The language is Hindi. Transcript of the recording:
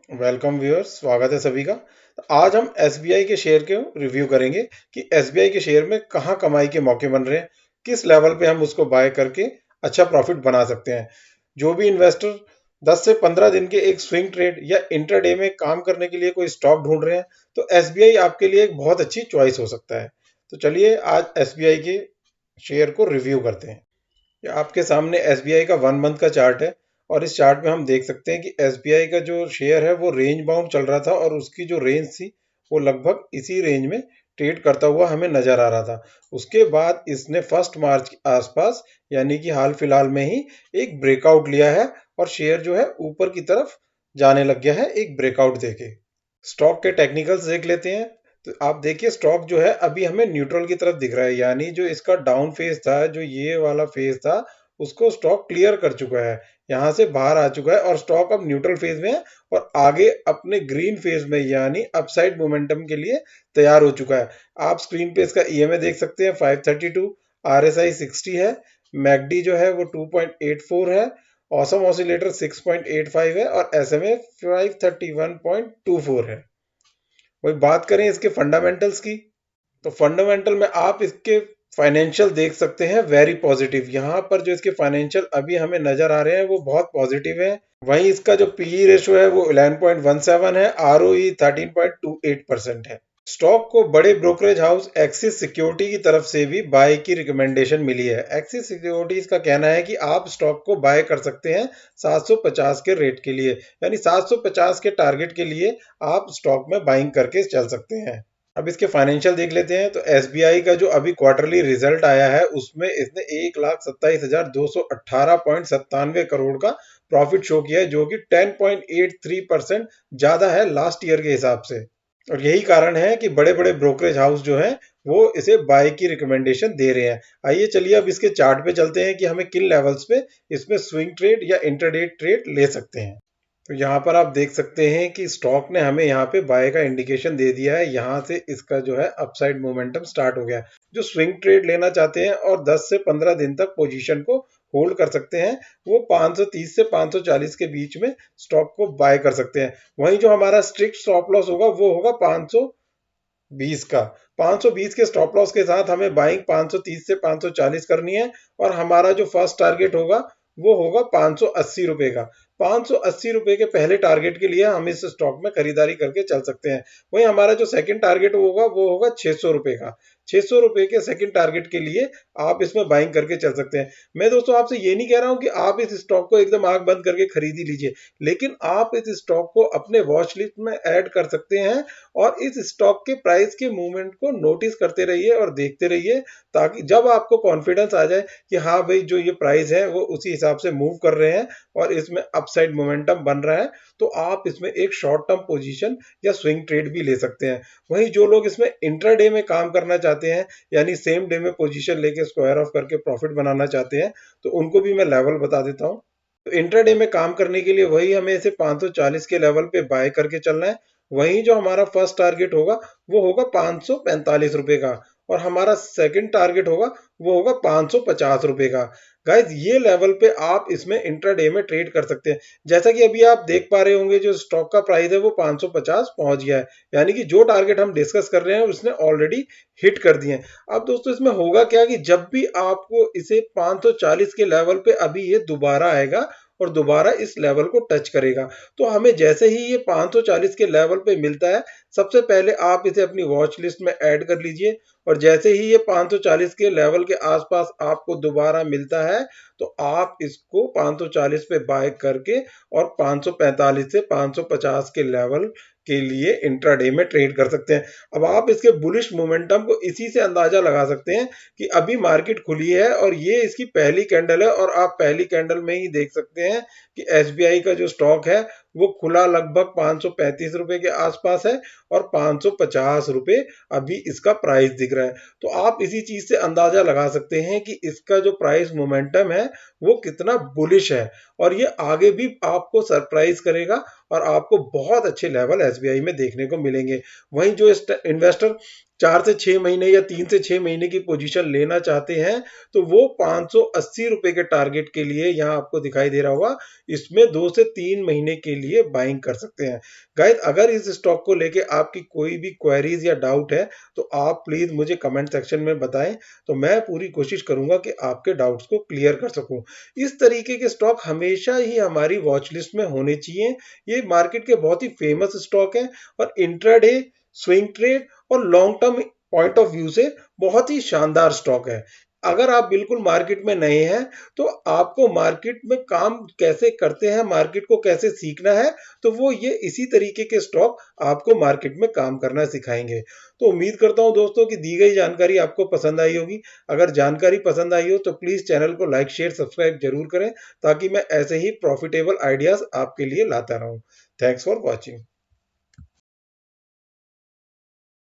वेलकम व्यूअर्स, स्वागत है सभी का। तो आज हम एसबीआई के शेयर के रिव्यू करेंगे कि एसबीआई के शेयर में कहाँ कमाई के मौके बन रहे हैं, किस लेवल पे हम उसको बाय करके अच्छा प्रॉफिट बना सकते हैं। जो भी इन्वेस्टर 10 से 15 दिन के एक स्विंग ट्रेड या इंट्राडे में काम करने के लिए कोई स्टॉक ढूंढ रहे हैं तो एसबीआई आपके लिए एक बहुत अच्छी चॉइस हो सकता है। तो चलिए आज एसबीआई के शेयर को रिव्यू करते हैं। ये आपके सामने एसबीआई का 1 मंथ का चार्ट है और इस चार्ट में हम देख सकते हैं कि एसबीआई का जो शेयर है वो रेंज बाउंड चल रहा था और उसकी जो रेंज थी वो लगभग इसी रेंज में ट्रेड करता हुआ हमें नजर आ रहा था। उसके बाद इसने 1 मार्च के आसपास यानी कि हाल फिलहाल में ही एक ब्रेकआउट लिया है और शेयर जो है ऊपर की तरफ जाने लग गया है एक ब्रेकआउट देके। स्टॉक के टेक्निकल्स देख लेते हैं। तो आप देखिए स्टॉक जो है अभी हमें न्यूट्रल की तरफ दिख रहा है, यानी जो इसका डाउन फेज था, जो ये वाला फेज था, उसको स्टॉक क्लियर कर चुका है, यहाँ से बाहर आ चुका है और स्टॉक अब न्यूट्रल फेज में है और आगे अपने ग्रीन फेज में यानी अपसाइड मोमेंटम के लिए तैयार हो चुका है। आप स्क्रीन पे इसका ईएमए देख सकते हैं 532, आरएसआई 60 है, मैकडी जो है वो 2.84 है, ऑसम ऑसिलेटर 6.85 है और एसएमए 531.24 है। वही बात करें इसके फंडामेंटल्स की, तो फंडामेंटल में आप इसके फाइनेंशियल देख सकते हैं वेरी पॉजिटिव। यहाँ पर जो इसके फाइनेंशियल अभी हमें नजर आ रहे हैं वो बहुत पॉजिटिव है। वहीं इसका जो पीई रेशो है वो 11.17 है, आरओई 13.28% है। स्टॉक को बड़े ब्रोकरेज हाउस एक्सिस सिक्योरिटी की तरफ से भी बाय की रिकमेंडेशन मिली है। एक्सिस सिक्योरिटीज का कहना है कि आप स्टॉक को बाय कर सकते हैं 750 के रेट के लिए, यानी 750 के टारगेट के लिए आप स्टॉक में बाइंग करके चल सकते हैं। अब इसके फाइनेंशियल देख लेते हैं। तो एसबीआई का जो अभी क्वार्टरली रिजल्ट आया है उसमें इसने 1,27,218.97 करोड़ का प्रॉफिट शो किया है, जो कि 10.83% ज्यादा है लास्ट ईयर के हिसाब से। और यही कारण है कि बड़े बड़े ब्रोकरेज हाउस जो हैं वो इसे बाय की रिकमेंडेशन दे रहे हैं। आइए चलिए अब इसके चार्ट पे चलते हैं कि हमें किन लेवल्स पे इसमें स्विंग ट्रेड या इंटरडे ट्रेड ले सकते हैं। तो यहाँ पर आप देख सकते हैं कि स्टॉक ने हमें यहाँ पे बाय का इंडिकेशन दे दिया है, यहाँ से इसका जो है अपसाइड मोमेंटम स्टार्ट हो गया है। जो स्विंग ट्रेड लेना चाहते हैं और 10 से 15 दिन तक पोजीशन को होल्ड कर सकते हैं वो 530 से 540 के बीच में स्टॉक को बाय कर सकते हैं। वहीं जो हमारा स्ट्रिक्ट स्टॉप लॉस होगा वो होगा 520 का। 520 के स्टॉप लॉस के साथ हमें बाइंग 530 से 540 करनी है और हमारा जो फर्स्ट टारगेट होगा वो होगा 580 रुपए का। 580 रुपए के पहले टारगेट के लिए हम इस स्टॉक में खरीदारी करके चल सकते हैं। वहीं हमारा जो सेकंड टारगेट होगा वो होगा 600 रुपए का। 600 रुपए के सेकंड टारगेट के लिए आप इसमें बाइंग करके चल सकते हैं। मैं दोस्तों आपसे ये नहीं कह रहा हूं कि आप इस स्टॉक को एकदम आंख बंद करके खरीद ही लीजिए, लेकिन आप इस स्टॉक को अपने वॉच लिस्ट में ऐड कर सकते हैं और इस स्टॉक के प्राइस के मूवमेंट को नोटिस करते रहिए और देखते रहिए, ताकि जब आपको कॉन्फिडेंस आ जाए कि हाँ भाई जो ये प्राइस है वो उसी हिसाब से मूव कर रहे हैं और इसमें अपसाइड मोमेंटम बन रहा है, तो आप इसमें एक शॉर्ट टर्म पोजीशन या स्विंग ट्रेड भी ले सकते हैं। वहीं जो लोग इसमें इंट्राडे में काम करना चाहते हैं यानी सेम डे में पोजीशन लेके स्क्वायर ऑफ करके प्रॉफिट बनाना चाहते हैं, तो उनको भी मैं लेवल बता देता हूँ। तो इंट्राडे में काम करने के लिए वही हमें इसे 540 के लेवल पे बाय करके चलना है। वहीं जो हमारा फर्स्ट टारगेट होगा वो होगा 545 रुपए का और हमारा सेकंड टारगेट होगा वो होगा 550 रुपए का। गाइज ये लेवल पे आप इसमें इंट्राडे में ट्रेड कर सकते हैं। जैसा कि अभी आप देख पा रहे होंगे जो स्टॉक का प्राइस है वो 550 पहुंच गया है, यानी कि जो टारगेट हम डिस्कस कर रहे हैं उसने ऑलरेडी हिट कर दिए हैं। अब दोस्तों इसमें होगा क्या कि जब भी आपको इसे 540 के लेवल पे अभी ये दोबारा आएगा और दोबारा इस लेवल को टच करेगा, तो हमें जैसे ही ये 540 के लेवल पे मिलता है सबसे पहले आप इसे अपनी वॉच लिस्ट में ऐड कर लीजिए और जैसे ही ये 540 के लेवल के आसपास आपको दोबारा मिलता है तो आप इसको 540 पे बाय करके और 545 से 550 के लेवल के लिए इंट्राडे में ट्रेड कर सकते हैं। अब आप इसके बुलिश मोमेंटम को इसी से अंदाजा लगा सकते हैं कि अभी मार्केट खुली है और ये इसकी पहली कैंडल है और आप पहली कैंडल में ही देख सकते हैं कि एसबीआई का जो स्टॉक है वो खुला लगभग 535 रुपए के आसपास है और 550 रुपए अभी इसका प्राइस दिख रहा है। तो आप इसी चीज से अंदाजा लगा सकते हैं कि इसका जो प्राइस मोमेंटम है वो कितना बुलिश है और ये आगे भी आपको सरप्राइज करेगा और आपको बहुत अच्छे लेवल एसबीआई में देखने को मिलेंगे। वहीं जो इन्वेस्टर 4 से 6 महीने या 3 से 6 महीने की पोजीशन लेना चाहते हैं तो वो 580 रुपए के टारगेट के लिए यहाँ आपको दिखाई दे रहा होगा, इसमें 2 से 3 महीने के लिए बाइंग कर सकते हैं। गाइस अगर इस स्टॉक को लेके आपकी कोई भी क्वेरीज या डाउट है तो आप प्लीज मुझे कमेंट सेक्शन में बताएं, तो मैं पूरी कोशिश करूंगा कि आपके डाउट्स को क्लियर कर सकूं। इस तरीके के स्टॉक हमेशा ही हमारी वॉच लिस्ट में होने चाहिए। ये मार्केट के बहुत ही फेमस स्टॉक हैं और इंट्राडे, स्विंग ट्रेड और long term point of view से बहुत ही शानदार स्टॉक है। अगर आप बिल्कुल मार्केट में नए हैं तो आपको मार्केट में काम कैसे करते हैं, मार्केट को कैसे सीखना है, तो वो ये इसी तरीके के स्टॉक आपको मार्केट में काम करना सिखाएंगे। तो उम्मीद करता हूं दोस्तों कि दी गई जानकारी आपको पसंद आई होगी। अगर जानकारी पसंद आई हो तो प्लीज चैनल को लाइक शेयर सब्सक्राइब जरूर करें, ताकि मैं ऐसे ही प्रॉफिटेबल आइडियाज आपके लिए लाता रहूं। Thanks for watching.